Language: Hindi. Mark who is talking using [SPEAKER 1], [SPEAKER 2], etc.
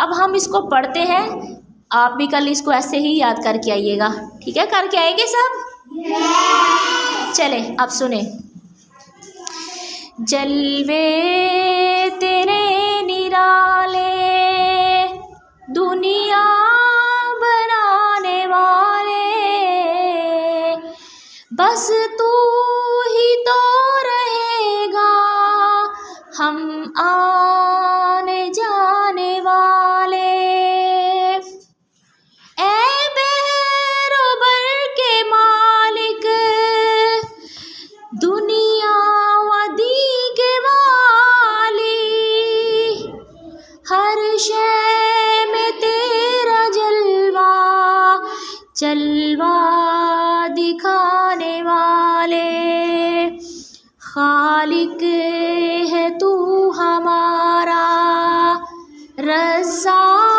[SPEAKER 1] अब हम इसको पढ़ते हैं, आप भी कल इसको ऐसे ही याद करके आइएगा, ठीक है? करके आएंगे सब? चले अब सुने। जलवे तेरे निराले दुनिया बनाने वाले, बस तू ही तो रहेगा हम आने जाने वाले। ऐ बेरोबर के मालिक दुनिया वदी के वाली, हर शय में तेरा जलवा जलवा दिखाने वाले। खालिक है तू हमारा, रज़्ज़ाक़